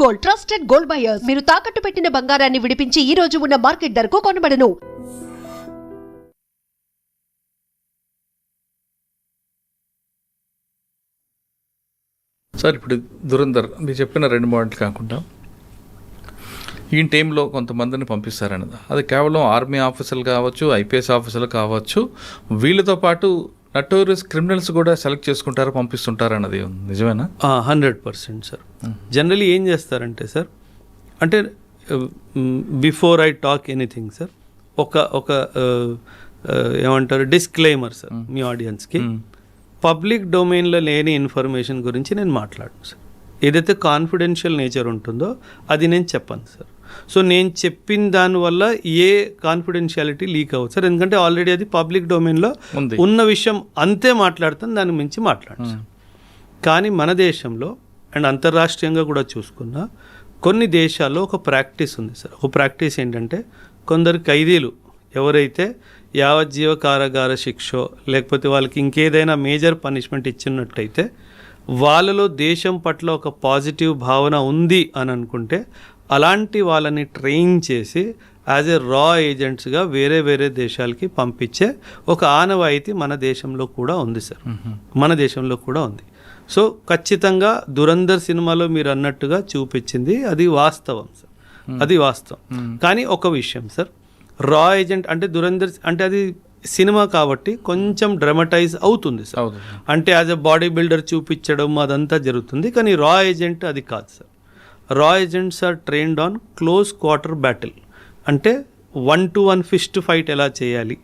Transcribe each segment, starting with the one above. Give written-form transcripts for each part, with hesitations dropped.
Gold, trusted gold buyers. మీరు తాకట్టు పెట్టిన బంగారాన్ని విడిపించి ఈ రోజు ఉన్న మార్కెట్ ధరకు కొనబడను. సార్, ఇప్పుడు దురంధర్ మీరు చెప్పిన 2 మోడల్ కాకుండా ఈ టైంలో కొంతమందిని పంపిస్తారన్నది, అది కేవలం ఆర్మీ ఆఫీసర్లు కావచ్చు, ఐపీఎస్ ఆఫీసర్లు కావచ్చు, వీళ్ళతో పాటు నటోరియస్ క్రిమినల్స్ కూడా సెలెక్ట్ చేసుకుంటారు, పంపిస్తుంటారు అన్నది నిజమేనా? 100% సార్. జనరలీ ఏం చేస్తారంటే సార్, అంటే before I talk anything sir, ఒక ఏమంటారు డిస్క్లైమర్ సార్ మీ ఆడియన్స్కి. పబ్లిక్ డొమైన్లో లేని ఇన్ఫర్మేషన్ గురించి నేను మాట్లాడను సార్. ఏదైతే కాన్ఫిడెన్షియల్ నేచర్ ఉంటుందో అది నేను చెప్పను సార్. సో నేను చెప్పిన దానివల్ల ఏ కాన్ఫిడెన్షియాలిటీ లీక్ అవ్వదు సార్, ఎందుకంటే ఆల్రెడీ అది పబ్లిక్ డొమైన్లో ఉన్న విషయం అంతే మాట్లాడతాను, దాని మించి మాట్లాడను సార్. కానీ మన దేశంలో అండ్ అంతర్రాష్ట్రీయంగా కూడా చూసుకున్నా కొన్ని దేశాల్లో ఒక ప్రాక్టీస్ ఉంది సార్. ఒక ప్రాక్టీస్ ఏంటంటే, కొందరు ఖైదీలు ఎవరైతే యావజ్జీవ కారాగార శిక్షో లేకపోతే వాళ్ళకి ఇంకేదైనా మేజర్ పనిష్మెంట్ ఇచ్చినట్టయితే వాళ్ళలో దేశం పట్ల ఒక పాజిటివ్ భావన ఉంది అని అనుకుంటే అలాంటి వాళ్ళని ట్రైన్ చేసి యాజ్ ఏ రా ఏజెంట్స్గా వేరే వేరే దేశాలకి పంపించే ఒక ఆనవాయితీ మన దేశంలో కూడా ఉంది సార్. మన దేశంలో కూడా ఉంది. సో ఖచ్చితంగా దురంధర్ సినిమాలో మీరు అన్నట్టుగా చూపించింది అది వాస్తవం సార్, అది వాస్తవం. కానీ ఒక విషయం సార్, రా ఏజెంట్ అంటే దురంధర్ అంటే అది సినిమా కాబట్టి కొంచెం డ్రామటైజ్ అవుతుంది సార్. అంటే యాజ్ ఎ బాడీ బిల్డర్ చూపించడం అదంతా జరుగుతుంది. కానీ రా ఏజెంట్ అది కాదు సార్. రా agents are trained on close quarter battle. అంటే 1-to-1 ఫిస్ట్ ఫైట్ ఎలా చేయాలి,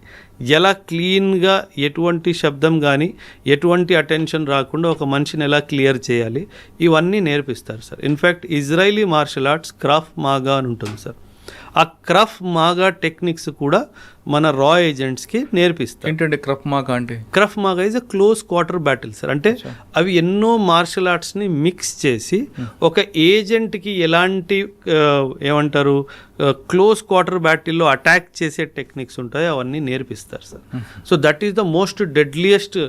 ఎలా క్లీన్గా ఎటువంటి శబ్దం కానీ ఎటువంటి అటెన్షన్ రాకుండా ఒక మనిషిని ఎలా క్లియర్ చేయాలి, ఇవన్నీ నేర్పిస్తారు sir. In fact Israeli martial arts krav maga అని ఉంటుంది సార్. ఆ క్రఫ్ మాగా టెక్నిక్స్ కూడా మన రా ఏజెంట్స్కి నేర్పిస్తారు. ఏంటంటే క్రఫ్ మాగా అంటే? Krav maga is a close quarter battle sir. అంటే అవి ఎన్నో మార్షల్ ఆర్ట్స్ని మిక్స్ చేసి ఒక ఏజెంట్కి ఎలాంటి ఏమంటారు క్లోజ్ క్వార్టర్ బ్యాటిల్లో అటాక్ చేసే టెక్నిక్స్ ఉంటాయో అవన్నీ నేర్పిస్తారు sir. So that is the most deadliest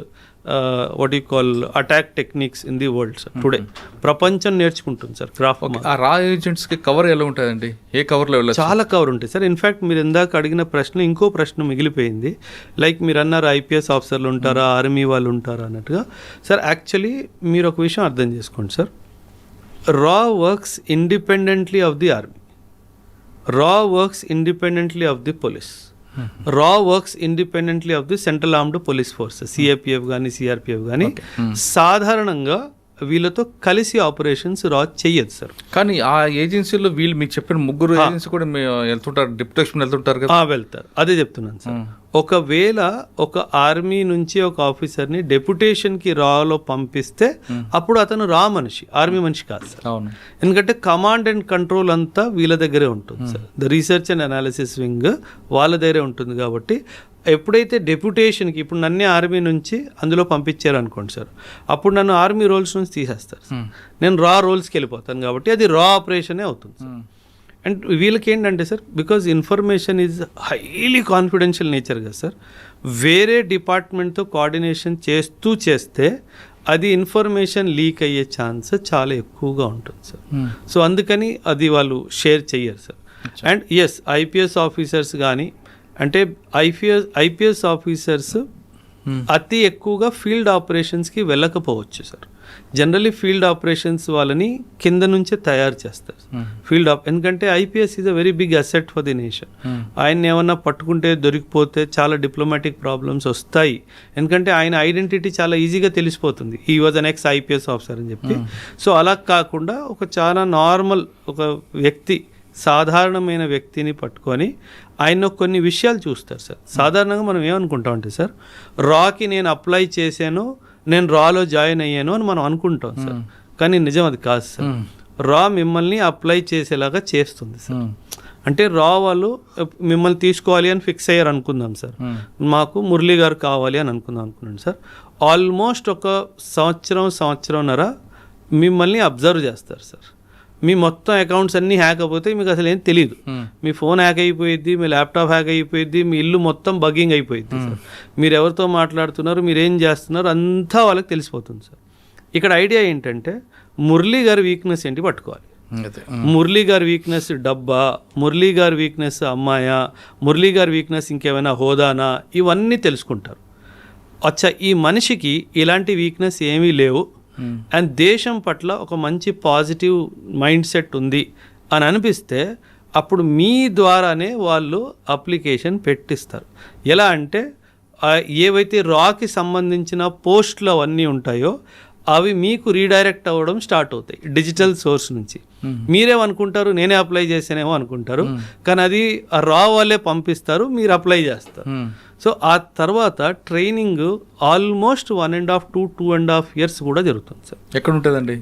what you call attack techniques in the world sir. Today ప్రపంచం నేర్చుకుంటుంది సార్ క్రాఫ్. ఆ రా ఏజెంట్స్కి కవర్ ఎలా ఉంటుందండి? ఏ కవర్లో వెళ్ళాలి? చాలా కవర్ ఉంటుంది సార్. ఇన్ఫ్యాక్ట్ మీరు ఇందాక అడిగిన ప్రశ్న ఇంకో ప్రశ్న మిగిలిపోయింది. లైక్ మీరు అన్నారు ఐపీఎస్ ఆఫీసర్లు ఉంటారా, ఆర్మీ వాళ్ళు ఉంటారా అన్నట్టుగా. సార్ యాక్చువల్లీ మీరు ఒక విషయం అర్థం చేసుకోండి సార్, రా works independently of the army, రా works independently of the police, రా works independently of the central armed police forces, CAPF కానీ సిఆర్పిఎఫ్ కానీ. సాధారణంగా వీళ్ళతో కలిసి ఆపరేషన్స్ రా చెయ్యదు సార్. కానీ ఆ ఏజెన్సీలో వీళ్ళు మీకు చెప్పిన 3 ఏజెన్సీ కూడా వెళ్తుంటారు, డిప్యుటేషన్ వెళ్తుంటారు కదా? వెళ్తారు, అదే చెప్తున్నాను సార్. ఒకవేళ ఒక ఆర్మీ నుంచి ఒక ఆఫీసర్ని డెప్యుటేషన్కి రాలో పంపిస్తే అప్పుడు అతను రా మనిషి, ఆర్మీ మనిషి కాదు సార్. అవును, ఎందుకంటే కమాండ్ అండ్ కంట్రోల్ అంతా వీళ్ళ దగ్గరే ఉంటుంది sir. The research and analysis wing వాళ్ళ దగ్గరే ఉంటుంది. కాబట్టి ఎప్పుడైతే డెప్యుటేషన్కి ఇప్పుడు నన్నే ఆర్మీ నుంచి అందులో పంపించారు అనుకోండి సార్, అప్పుడు నన్ను ఆర్మీ రోల్స్ నుంచి తీసేస్తారు సార్. నేను రా రోల్స్కి వెళ్ళిపోతాను కాబట్టి అది రా ఆపరేషనే అవుతుంది సార్. అండ్ వీళ్ళకి ఏంటంటే sir, because information is highly confidential nature కదా సార్, వేరే డిపార్ట్మెంట్తో కోఆర్డినేషన్ చేస్తే అది ఇన్ఫర్మేషన్ లీక్ అయ్యే ఛాన్స్ చాలా ఎక్కువగా ఉంటుంది సార్. సో అందుకని అది వాళ్ళు షేర్ చెయ్యరు sir. And yes, IPS officers కానీ అంటే ఐపీఎస్ ఆఫీసర్స్ అతి ఎక్కువగా ఫీల్డ్ ఆపరేషన్స్కి వెళ్ళకపోవచ్చు సార్. జనరలీ ఫీల్డ్ ఆపరేషన్స్ వాళ్ళని కింద నుంచే తయారు చేస్తారు ఎందుకంటే IPS is a very big asset for the nation. ఆయన ఏమన్నా పట్టుకుంటే దొరికిపోతే చాలా డిప్లొమాటిక్ ప్రాబ్లమ్స్ వస్తాయి, ఎందుకంటే ఆయన ఐడెంటిటీ చాలా ఈజీగా తెలిసిపోతుంది, ఈ was an ex IPS officer అని చెప్పి. సో అలా కాకుండా ఒక చాలా నార్మల్ ఒక వ్యక్తి, సాధారణమైన వ్యక్తిని పట్టుకొని ఆయన కొన్ని విషయాలు చూస్తారు సార్. సాధారణంగా మనం ఏమనుకుంటామంటే సార్, రాకి నేను అప్లై చేశాను, నేను రాలో జాయిన్ అయ్యాను అని మనం అనుకుంటాం సార్. కానీ నిజం అది కాదు సార్. రా మిమ్మల్ని అప్లై చేసేలాగా చేస్తుంది సార్. అంటే రా వాళ్ళు మిమ్మల్ని తీసుకోవాలి అని ఫిక్స్ అయ్యారు అనుకుందాం సార్, మాకు మురళీ గారు కావాలి అని అనుకున్నాను సార్. ఆల్మోస్ట్ ఒక సంవత్సరంన్నర మిమ్మల్ని అబ్జర్వ్ చేస్తారు సార్. మీ మొత్తం అకౌంట్స్ అన్నీ హ్యాక్ అయిపోతాయి, మీకు అసలు ఏం తెలియదు. మీ ఫోన్ హ్యాక్ అయిపోయిద్ది, మీ ల్యాప్టాప్ హ్యాక్ అయిపోయిద్ది, మీ ఇల్లు మొత్తం బగ్గింగ్ అయిపోయిద్ది సార్. మీరు ఎవరితో మాట్లాడుతున్నారు, మీరు ఏం చేస్తున్నారు అంతా వాళ్ళకి తెలిసిపోతుంది సార్. ఇక్కడ ఐడియా ఏంటంటే మురళీ గారి వీక్నెస్ ఏంటి పట్టుకోవాలి, అదే మురళీ గారి వీక్నెస్ డబ్బా, మురళీ గారి వీక్నెస్ అమ్మాయా, మురళీ గారి వీక్నెస్ ఇంకేమైనా హోదానా, ఇవన్నీ తెలుసుకుంటారు. అచ్చా ఈ మనిషికి ఇలాంటి వీక్నెస్ ఏమీ లేవు అండ్ దేశం పట్ల ఒక మంచి పాజిటివ్ మైండ్ సెట్ ఉంది అని అనిపిస్తే అప్పుడు మీ ద్వారానే వాళ్ళు అప్లికేషన్ పెట్టిస్తారు. ఎలా అంటే ఏవైతే రాకి సంబంధించిన పోస్టులు అవన్నీ ఉంటాయో అవి మీకు రీడైరెక్ట్ అవ్వడం స్టార్ట్ అవుతాయి డిజిటల్ సోర్స్ నుంచి. మీరేమనుకుంటారు నేనే అప్లై చేసానేమో అనుకుంటారు, కానీ అది రా వాళ్ళే పంపిస్తారు, మీరు అప్లై చేస్తారు. సో ఆ తర్వాత ట్రైనింగ్ ఆల్మోస్ట్ 1.5 to 2.5 years కూడా జరుగుతుంది సార్. ఎక్కడ ఉంటుందండి?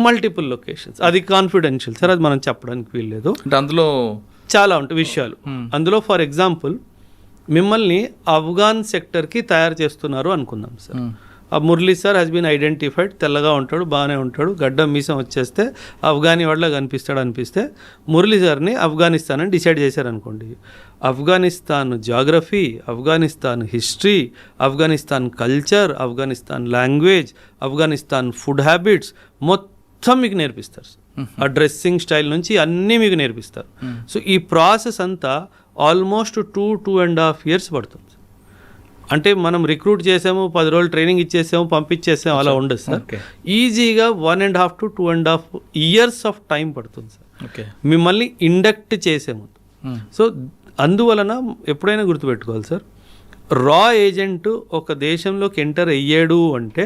Multiple locations. అది కాన్ఫిడెన్షియల్ సార్, అది మనం చెప్పడానికి వీల్లేదు. అంటే అందులో చాలా ఉంటాయి విషయాలు. అందులో ఫర్ ఎగ్జాంపుల్ మిమ్మల్ని ఆఫ్ఘాన్ సెక్టర్కి తయారు చేస్తున్నారు అనుకుందాం సార్. ఆ Murali sir has been identified, తెల్లగా ఉంటాడు, బాగానే ఉంటాడు, గడ్డం మీసం వచ్చేస్తే ఆఫ్ఘానీ వాళ్ళ కనిపిస్తాడు అనిపిస్తే మురళీ సార్ని ఆఫ్ఘనిస్తాన్ అని డిసైడ్ చేశారనుకోండి. Afghanistan geography, Afghanistan history, Afghanistan culture, Afghanistan language, Afghanistan food habits మొత్తం మీకు నేర్పిస్తారు. ఆ డ్రెస్సింగ్ స్టైల్ నుంచి అన్నీ మీకు నేర్పిస్తారు. సో ఈ ప్రాసెస్ అంతా ఆల్మోస్ట్ 2.5 years పడుతుంది. అంటే మనం రిక్రూట్ చేసాము, 10 రోజులు ట్రైనింగ్ ఇచ్చేసాము, పంపించేసాము, అలా ఉండదు సార్. ఈజీగా 1.5 to 2.5 years ఆఫ్ టైం పడుతుంది సార్ మిమ్మల్ని ఇండక్ట్ చేసే ముందు. సో అందువలన ఎప్పుడైనా గుర్తుపెట్టుకోవాలి సార్, రా ఏజెంట్ ఒక దేశంలోకి ఎంటర్ అయ్యాడు అంటే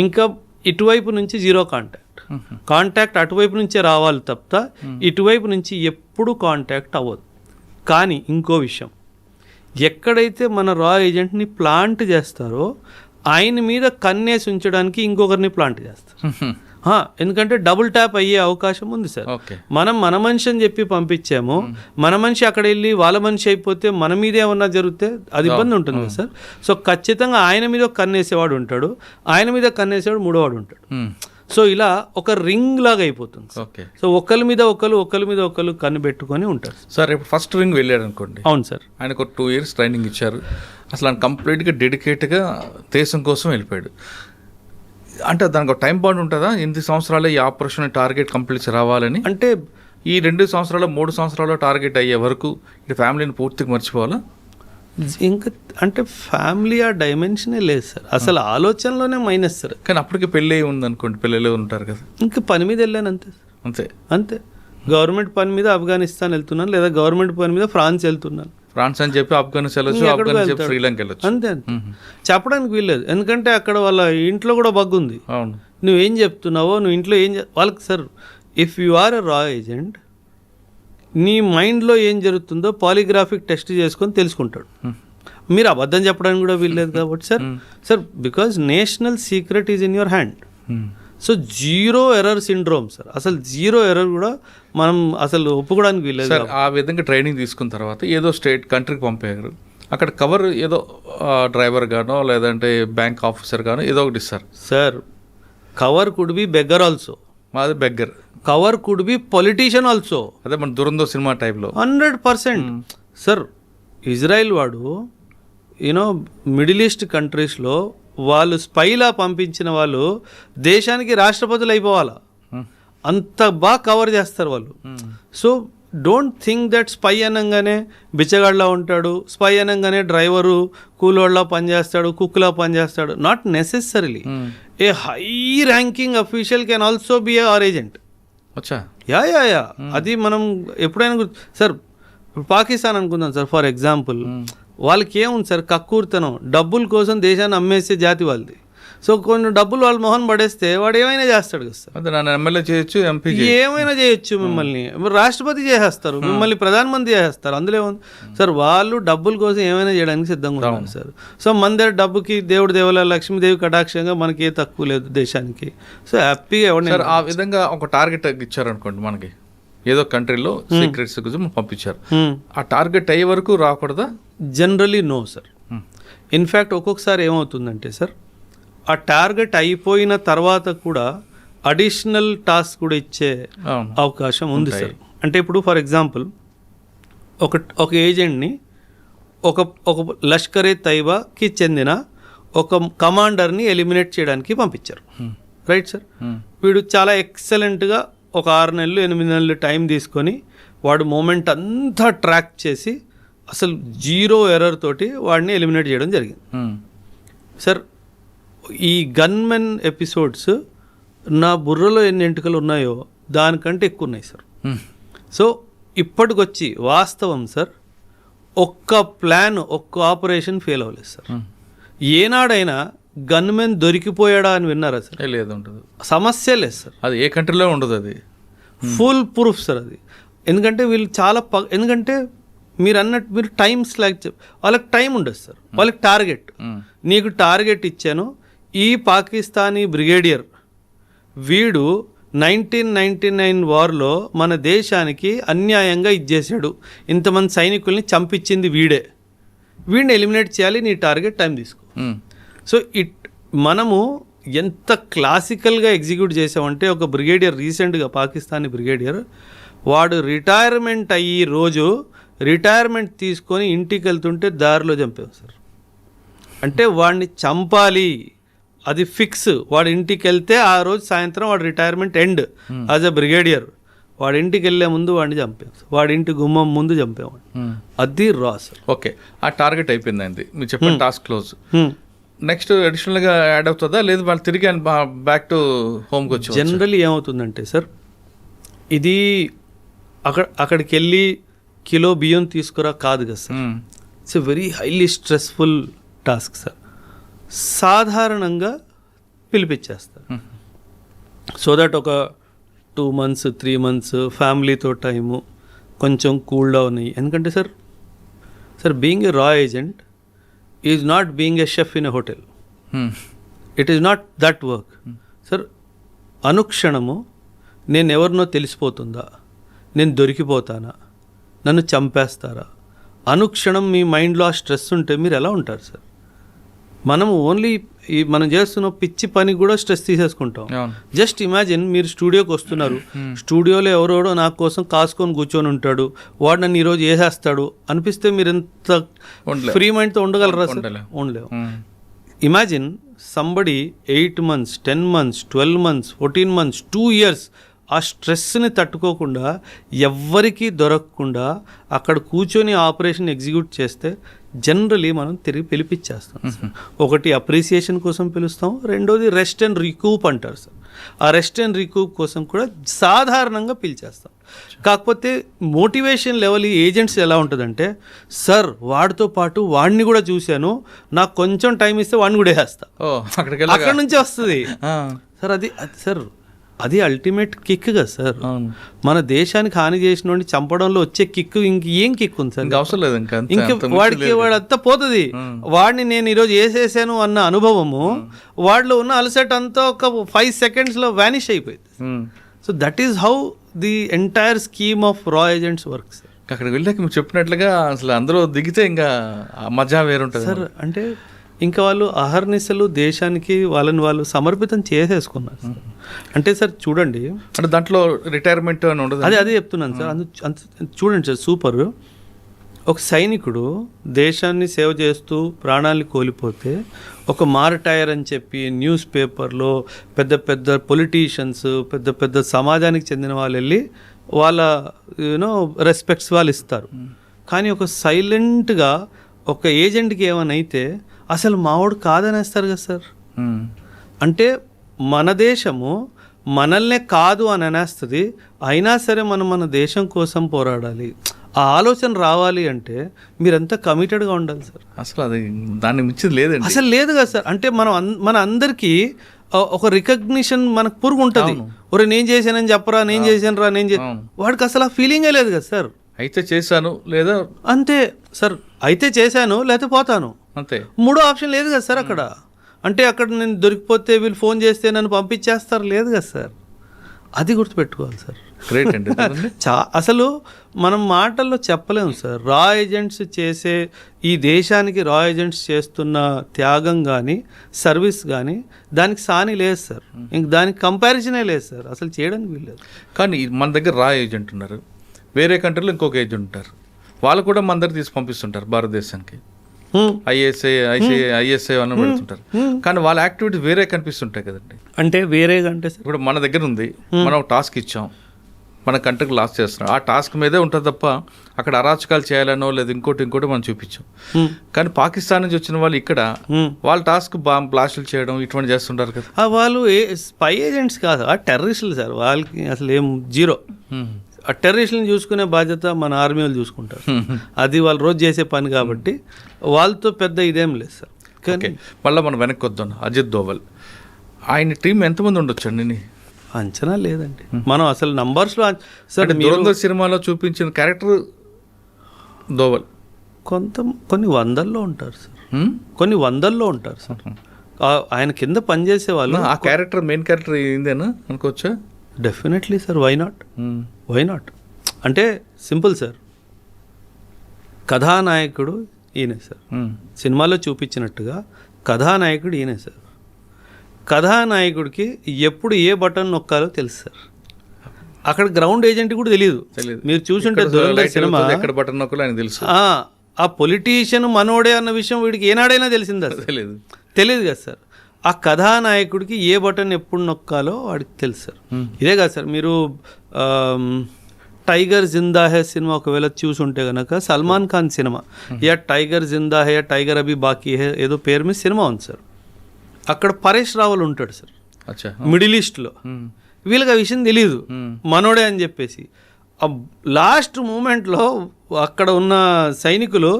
ఇంకా ఇటువైపు నుంచి జీరో కాంటాక్ట్ అటువైపు నుంచే రావాలి తప్ప ఇటువైపు నుంచి ఎప్పుడు కాంటాక్ట్ అవ్వదు. కానీ ఇంకో విషయం, ఎక్కడైతే మన రా ఏజెంట్ని ప్లాంట్ చేస్తారో ఆయన మీద కన్నేసి ఉంచడానికి ఇంకొకరిని ప్లాంట్ చేస్తారు. ఎందుకంటే డబుల్ ట్యాప్ అయ్యే అవకాశం ఉంది సార్. మనం మన మనిషి అని చెప్పి పంపించాము, మన మనిషి అక్కడ వెళ్ళి వాళ్ళ మనిషి అయిపోతే మన మీద ఏమన్నా జరిగితే అది ఇబ్బంది ఉంటుంది కదా సార్. సో ఖచ్చితంగా ఆయన మీద కన్నేసేవాడు ఉంటాడు, ఆయన మీద కన్నేసేవాడు మూడోవాడు ఉంటాడు. సో ఇలా ఒక రింగ్ లాగా అయిపోతుంది. సో ఒకరి మీద ఒకరు కన్ను పెట్టుకొని ఉంటారు సార్. ఇప్పుడు ఫస్ట్ రింగ్ వెళ్ళాడు అనుకోండి. అవును సార్. ఆయనకు 2 years ట్రైనింగ్ ఇచ్చారు, అసలు ఆయన కంప్లీట్గా డెడికేట్గా దేశం కోసం వెళ్ళిపోయాడు. అంటే దానికి ఒక టైం బాండ్ ఉంటుందా? 8 సంవత్సరాలు ఈ ఆపరేషన్ టార్గెట్ కంప్లీట్ రావాలని, అంటే ఈ 2 సంవత్సరాలు 3 సంవత్సరాలు టార్గెట్ అయ్యే వరకు ఇటు ఫ్యామిలీని పూర్తిగా మర్చిపోవాలా? ఇంకా అంటే ఫ్యామిలీ ఆ డైమెన్షనే లేదు సార్, అసలు ఆలోచనలోనే మైనస్ సార్. కానీ అప్పటికి పెళ్ళి ఉంది అనుకోండి, పిల్లలు ఉంటారు కదా, ఇంకా పని మీద వెళ్ళాను అంతే అంతే అంతే. గవర్నమెంట్ పని మీద ఆఫ్ఘనిస్తాన్ వెళ్తున్నాను, లేదా గవర్నమెంట్ పని మీద ఫ్రాన్స్ వెళ్తున్నాను. ఫ్రాన్స్ అని చెప్పి ఆఫ్ఘనిస్తాన్ వెళ్ళొచ్చు, శ్రీలంక వెళ్ళొచ్చు, అంతే అంతే. చెప్పడానికి వీల్లేదు, ఎందుకంటే అక్కడ వాళ్ళ ఇంట్లో కూడా బగ్ ఉంది. అవును, నువ్వేం చెప్తున్నావో, నువ్వు ఇంట్లో ఏం వాళ్ళకి సార్, ఇఫ్ యు ఆర్ ఎ రా ఏజెంట్ నీ మైండ్లో ఏం జరుగుతుందో పాలిగ్రాఫిక్ టెస్ట్ చేసుకొని తెలుసుకుంటాడు. మీరు అబద్ధం చెప్పడానికి కూడా వీల్లేదు కాబట్టి sir because national secret is in your hand. So 0 error syndrome sir, అసలు 0 error కూడా మనం అసలు ఒప్పుకోవడానికి వీల్లేదు సార్. ఆ విధంగా ట్రైనింగ్ తీసుకున్న తర్వాత ఏదో స్టేట్ కంట్రీకి పంపారు, అక్కడ కవర్ ఏదో డ్రైవర్ గానో లేదంటే బ్యాంక్ ఆఫీసర్ గానో ఏదో ఒకటి ఇస్తారు sir. Cover could be beggar also, మాది beggar. Cover could be politician also. అదే మన దురందో సినిమా టైప్లో 100% సార్. ఇజ్రాయిల్ వాడు యూనో మిడిల్ ఈస్ట్ కంట్రీస్లో వాళ్ళు స్పైలా పంపించిన వాళ్ళు దేశానికి రాష్ట్రపతులు అయిపోవాలా, అంత బాగా కవర్ చేస్తారు వాళ్ళు. So don't think that spy అనగానే బిచ్చగాడ్లా ఉంటాడు, స్పై అనగానే డ్రైవరు కూలోళ్ళ పనిచేస్తాడు, కుక్లా పనిచేస్తాడు. Not necessarily A high ranking official can also be are agent. Yeah అది మనం ఎప్పుడైనా సార్. ఇప్పుడు పాకిస్తాన్ అనుకుందాం సార్ ఫర్ ఎగ్జాంపుల్, వాళ్ళకి ఏముంది సార్, కక్కూర్తనం, డబ్బుల కోసం దేశాన్ని అమ్మేసే జాతి వాళ్ళది. సో కొన్ని డబ్బులు వాళ్ళ మొహన్ పడేస్తే వాడు ఏమైనా చేస్తాడు కదా సార్. నన్ను ఎమ్మెల్యే చేయొచ్చు, ఎంపీ ఏమైనా చేయొచ్చు, మిమ్మల్ని రాష్ట్రపతి చేసేస్తారు, మిమ్మల్ని ప్రధానమంత్రి చేసేస్తారు. అందులో ఏముంది సార్, వాళ్ళు డబ్బుల కోసం ఏమైనా చేయడానికి సిద్ధంగా ఉన్నారు సార్. సో మన దగ్గర డబ్బుకి దేవుడి దేవాలయ లక్ష్మీదేవి కటాక్షంగా మనకి ఏ తక్కువ లేదు దేశానికి. సో హ్యాపీగా ఎవరిని ఆ విధంగా ఒక టార్గెట్ ఇచ్చారనుకోండి, మనకి ఏదో కంట్రీలో సీక్రెట్స్ గురించి పంపించారు, ఆ టార్గెట్ అయ్యే వరకు రాకూడదా? Generally no sir. ఇన్ఫ్యాక్ట్ ఒక్కొక్కసారి ఏమవుతుందంటే సార్, ఆ టార్గెట్ అయిపోయిన తర్వాత కూడా అడిషనల్ టాస్క్ కూడా ఇచ్చే అవకాశం ఉంది సార్. అంటే ఇప్పుడు ఫర్ ఎగ్జాంపుల్ ఒక ఏజెంట్ని ఒక లష్కరే తైబాకి చెందిన ఒక కమాండర్ని ఎలిమినేట్ చేయడానికి పంపించారు, రైట్ సార్. వీడు చాలా ఎక్సలెంట్గా ఒక 6 నెలలు 8 నెలలు టైం తీసుకొని వాడు మూమెంట్ అంతా ట్రాక్ చేసి అసలు 0 ఎర్రర్ తోటి వాడిని ఎలిమినేట్ చేయడం జరిగింది. సార్ ఈ గన్మెన్ ఎపిసోడ్స్ నా బుర్రలో ఎన్ని ఎంటుకలు ఉన్నాయో దానికంటే ఎక్కువ ఉన్నాయి సార్. సో ఇప్పటికొచ్చి వాస్తవం సార్, ఒక్క ప్లాన్ ఒక్క ఆపరేషన్ ఫెయిల్ అవ్వలేదు సార్. ఏనాడైనా గన్మెన్ దొరికిపోయాడా అని విన్నారా సార్? లేదు, ఉండదు. సమస్య లేదు సార్. అది ఏ కంట్రీలో ఉండదు. అది ఫుల్ ప్రూఫ్ సార్ అది. ఎందుకంటే వీళ్ళు చాలా ఎందుకంటే మీరు అన్నట్టు మీరు టైం స్లాగ్ వాళ్ళకి టైం ఉండదు సార్. వాళ్ళకి టార్గెట్, నీకు టార్గెట్ ఇచ్చాను. ఈ పాకిస్తానీ బ్రిగేడియర్ వీడు 1999 వార్లో మన దేశానికి అన్యాయంగా ఇచ్చేసాడు, ఇంతమంది సైనికుల్ని చంపించింది వీడిని ఎలిమినేట్ చేయాలి, నీ టార్గెట్ టైం తీసుకో. సో మనము ఎంత క్లాసికల్గా ఎగ్జిక్యూట్ చేసామంటే, ఒక బ్రిగేడియర్ రీసెంట్గా పాకిస్తానీ బ్రిగేడియర్ వాడు రిటైర్మెంట్ అయ్యి రోజు రిటైర్మెంట్ తీసుకొని ఇంటికి వెళ్తుంటే దారిలో చంపాం సార్. అంటే వాడిని చంపాలి, అది ఫిక్స్. వాడి ఇంటికి వెళ్తే ఆ రోజు సాయంత్రం వాడు retirement end as a brigadier. వాడి ఇంటికి వెళ్ళే ముందు వాడిని చంపాం, వాడి ఇంటి గుమ్మం ముందు చంపాం. అది రా సార్. ఓకే, ఆ టార్గెట్ అయిపోయిందండి, మీరు చెప్పిన టాస్క్ క్లోజ్. నెక్స్ట్ అడిషనల్గా యాడ్ అవుతుందా, లేదు వాళ్ళు తిరిగి బ్యాక్ టు హోమ్కి వచ్చి? జనరల్లీ ఏమవుతుందంటే సార్, ఇది అక్కడికి వెళ్ళి కిలో బియ్యం తీసుకురా కాదు కదా sir. It's a very highly stressful task sir. సాధారణంగా పిలిపించేస్తారు సో దట్ ఒక 2 months 3 months ఫ్యామిలీతో టైము కొంచెం కూల్ డౌన్ అయ్యి. ఎందుకంటే సార్ బీయింగ్ ఏ రా agent is not being a chef in a hotel. It is not that work sir. అనుక్షణము నేను ఎవరినో తెలిసిపోతుందా, నేను దొరికిపోతానా, నన్ను చంపేస్తారా, అనుక్షణం మీ మైండ్లో ఆ స్ట్రెస్ ఉంటే మీరు ఎలా ఉంటారు సార్? మనం ఓన్లీ మనం చేస్తున్న పిచ్చి పని కూడా స్ట్రెస్ తీసేసుకుంటాం. జస్ట్ ఇమాజిన్, మీరు స్టూడియోకి వస్తున్నారు, స్టూడియోలో ఎవరోడో నా కోసం కాసుకొని కూర్చొని ఉంటాడు, వాడు నన్ను ఈరోజు వేసేస్తాడు అనిపిస్తే మీరు ఎంత ఫ్రీ మైండ్తో ఉండగలరా సార్? ఉండలేవు. Imagine somebody 8 months 10 months 12 months 14 months 2 years ఆ స్ట్రెస్ని తట్టుకోకుండా ఎవ్వరికీ దొరకకుండా అక్కడ కూర్చొని ఆపరేషన్ ఎగ్జిక్యూట్ చేస్తే జనరలీ మనం తిరిగి పిలిపించేస్తాం. ఒకటి అప్రిసియేషన్ కోసం పిలుస్తాం, రెండోది రెస్ట్ అండ్ రికూప్ అంటారు సార్. ఆ రెస్ట్ అండ్ రికూప్ కోసం కూడా సాధారణంగా పిలిచేస్తాం. కాకపోతే మోటివేషన్ లెవెల్ ఈ ఏజెంట్స్ ఎలా ఉంటుందంటే, సార్ వాడితో పాటు వాడిని కూడా చూశాను, నాకు కొంచెం టైం ఇస్తే వాడిని కూడా వేస్తా, అక్కడ నుంచి వస్తుంది సార్. అది అల్టిమేట్ కిక్ కదా సార్. మన దేశానికి హాని చేసిన వాడిని చంపడంలో వచ్చే కిక్ ఇంకేం కిక్ ఉంది సార్? అవసరం లేదు. ఇంకా వాడంతా పోతుంది. వాడిని నేను ఈరోజు వేసేసాను అన్న అనుభవము వాడిలో ఉన్న అలసట అంతా ఒక 5 seconds వ్యానిష్ అయిపోయింది. So that is how the entire scheme of రా ఏజెంట్స్ వర్క్ సార్. అక్కడికి వెళ్ళాక మీరు చెప్పినట్లుగా అసలు అందరూ దిగితే ఇంకా మజా వేరుంటుంది సార్. అంటే ఇంకా వాళ్ళు అహర్నిశలు దేశానికి వాళ్ళని వాళ్ళు సమర్పితం చేసేసుకున్నారు. అంటే సార్ చూడండి, అంటే దాంట్లో రిటైర్మెంట్ అని ఉండదు. అదే చెప్తున్నాను సార్. చూడండి సార్, సూపర్. ఒక సైనికుడు దేశాన్ని సేవ చేస్తూ ప్రాణాలు కోల్పోతే ఒక మారటైర్ అని చెప్పి న్యూస్ పేపర్లో పెద్ద పెద్ద పొలిటీషియన్స్, పెద్ద పెద్ద సమాజానికి చెందిన వాళ్ళు వెళ్ళి వాళ్ళ రెస్పెక్ట్స్ వాళ్ళు ఇస్తారు. కానీ ఒక సైలెంట్గా ఒక ఏజెంట్కి ఏమైనా అయితే అసలు మావాడు కాదనేస్తారు కదా సార్. అంటే మన దేశము మనల్నే కాదు అని అనేస్తుంది, అయినా సరే మనం మన దేశం కోసం పోరాడాలి. ఆ ఆలోచన రావాలి అంటే మీరంతా కమిటెడ్గా ఉండాలి సార్. అసలు అది దాన్ని మించింది లేదండి, అసలు లేదు కదా సార్. అంటే మన అందరికీ ఒక రికగ్నిషన్ మనకు పురుగు ఉంటుంది. ఒరే నేను చేశానని చెప్పరా, నేను చేశాను రా, వాడికి అసలు ఆ ఫీలింగే లేదు కదా సార్. అయితే చేశాను లేదా అంతే సార్, అయితే చేశాను లేకపోతే పోతాను అంతే. 3వ ఆప్షన్ లేదు కదా సార్ అక్కడ. అంటే అక్కడ నేను దొరికిపోతే వీళ్ళు ఫోన్ చేస్తే నన్ను పంపించేస్తారు, లేదు కదా సార్. అది గుర్తుపెట్టుకోవాలి సార్. గ్రేట్ అండి. అసలు మనం మాటల్లో చెప్పలేము సార్. రా ఏజెంట్స్ చేసే ఈ దేశానికి రా ఏజెంట్స్ చేస్తున్న త్యాగం కానీ సర్వీస్ కానీ దానికి సాని లేదు సార్. ఇంక దానికి కంపారిజనే లేదు సార్, అసలు చేయడానికి వీల్లేదు. కానీ మన దగ్గర రా ఏజెంట్ ఉన్నారు, వేరే కంట్రీలో ఇంకొక ఏజెంట్ ఉంటారు, వాళ్ళు కూడా మన దగ్గర తీసి పంపిస్తుంటారు భారతదేశానికి. ఐఎస్ఐ అని పెడుతుంటారు, కానీ వాళ్ళ యాక్టివిటీస్ వేరే కనిపిస్తుంటాయి కదండి. అంటే వేరేగా అంటే ఇప్పుడు మన దగ్గర ఉంది, మనం ఒక టాస్క్ ఇచ్చాం, మన కంట్రీకి లాస్ చేస్తున్నాడు. ఆ టాస్క్ మీదే ఉంటుంది తప్ప అక్కడ అరాచకాలు చేయాలనో లేదా ఇంకోటి మనం చూపించాం. కానీ పాకిస్తాన్ నుంచి వచ్చిన వాళ్ళు ఇక్కడ వాళ్ళ టాస్క్ బ్లాస్టులు చేయడం ఇటువంటి చేస్తుంటారు కదా. వాళ్ళు స్పై ఏజెంట్స్ కాదు, ఆ టెర్రరిస్టులు సార్. వాళ్ళకి అసలు ఏం జీరో. ఆ టెర్రరిస్టులను చూసుకునే బాధ్యత మన ఆర్మీ వాళ్ళు చూసుకుంటారు. అది వాళ్ళు రోజు చేసే పని కాబట్టి వాళ్ళతో పెద్ద ఇదేం లేదు సార్. ఓకే, మళ్ళీ మనం వెనక్కి వద్దాం. అజిత్ దోవల్ ఆయన టీం ఎంతమంది ఉండొచ్చండి? అంచనా లేదండి మనం అసలు నంబర్స్లో. సార్ దురంధర్ సినిమాలో చూపించిన క్యారెక్టర్ దోవల్ కొన్ని వందల్లో ఉంటారు సార్. కొన్ని వందల్లో ఉంటారు సార్. ఆయన కింద పనిచేసే వాళ్ళు. ఆ క్యారెక్టర్ మెయిన్ క్యారెక్టర్ ఏందేనా అనుకోవచ్చా? Definitely sir. వై నాట్ అంటే సింపుల్ సార్. కథానాయకుడు ఈయనే సార్. సినిమాలో చూపించినట్టుగా కథానాయకుడు ఈయనే సార్. కథానాయకుడికి ఎప్పుడు ఏ బటన్ నొక్కాలో తెలుసు సార్. అక్కడ గ్రౌండ్ ఏజెంట్ కూడా తెలియదు. మీరు చూసుంటే దురంధర్ సినిమా ఎక్కడ బటన్ నొక్కాలో ఆయన తెలుసు. ఆ పొలిటీషియన్ మనోడే అన్న విషయం వీడికి ఏనాడైనా తెలిసిందా? తెలియదు కదా సార్. ఆ కథానాయకుడికి ఏ బటన్ ఎప్పుడు నొక్కాలో వాడికి తెలుసు సార్. ఇదే కాదు సార్, మీరు టైగర్ జిందా హే సినిమా ఒకవేళ చూసుంటే కనుక సల్మాన్ ఖాన్ సినిమా యా టైగర్ జిందా హే టైగర్ అభి బాకీ హే ఏదో పేరు మీద సినిమా ఉంది సార్. అక్కడ పరేష్ రావల్ ఉంటాడు సార్ మిడిల్ ఈస్ట్లో. వీళ్ళకి ఆ విషయం తెలియదు మనోడే అని చెప్పేసి. ఆ లాస్ట్ మూమెంట్లో అక్కడ ఉన్న సైనికులు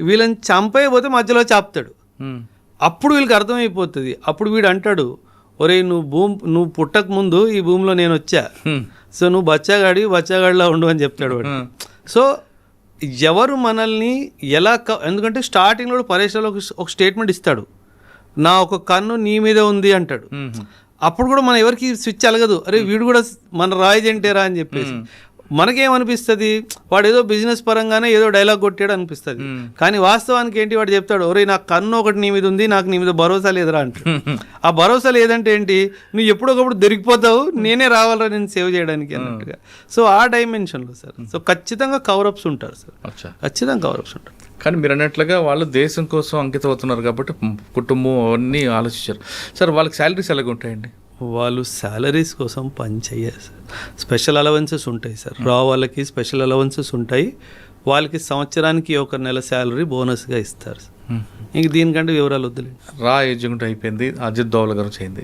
వీళ్ళని చంపైపోతే మధ్యలో చాపుతాడు. అప్పుడు వీళ్ళకి అర్థమైపోతుంది. అప్పుడు వీడు అంటాడు, ఒరే నువ్వు పుట్టక ముందు ఈ భూమిలో నేను వచ్చా, సో నువ్వు బచ్చాగాడిలా ఉండు అని చెప్తాడు వాడు. సో ఎవరు మనల్ని ఎలా ఎందుకంటే స్టార్టింగ్లో పరేష్లో ఒక స్టేట్మెంట్ ఇస్తాడు, నా ఒక కన్ను నీ మీద ఉంది అంటాడు. అప్పుడు కూడా మనం ఎవరికి స్విచ్ అలగదు, అరే వీడు కూడా మన రాయజెంటేరా అని చెప్పేసి. మనకేమనిపిస్తుంది, వాడు ఏదో బిజినెస్ పరంగానే ఏదో డైలాగ్ కొట్టాడు అనిపిస్తుంది. కానీ వాస్తవానికి ఏంటి, వాడు చెప్తాడు, ఒరే నా కన్ను ఒకటి నీ మీద ఉంది, నాకు నీ మీద భరోసా లేదురా అంటాడు. ఆ భరోసా లేదంటే ఏంటి, నువ్వు ఎప్పుడొకప్పుడు దొరికిపోతావు, నేనే రావాలరా నేను సేవ్ చేయడానికి అన్నట్టుగా. సో ఆ డైమెన్షన్లో సార్. సో ఖచ్చితంగా కవరప్స్ ఉంటారు సార్, ఖచ్చితంగా కవరప్స్ ఉంటారు. కానీ మీరు అన్నట్లుగా వాళ్ళు దేశం కోసం అంకితం అవుతున్నారు కాబట్టి కుటుంబం అవన్నీ ఆలోచించారు సార్. వాళ్ళకి శాలరీస్ ఎలాగ ఉంటాయండి? వాళ్ళు శాలరీస్ కోసం పని చేయరు సార్. స్పెషల్ అలవెన్సెస్ ఉంటాయి సార్. వాళ్ళకి స్పెషల్ అలవెన్సెస్ ఉంటాయి. వాళ్ళకి సంవత్సరానికి ఒక నెల శాలరీ బోనస్గా ఇస్తారు సార్. ఇంక దీనికంటే వివరాలు వద్దులేండి. రా ఎగ్జిక్యూటివ్ అయిపోయింది, అజిత్ దోవల్ గారు చేయింది.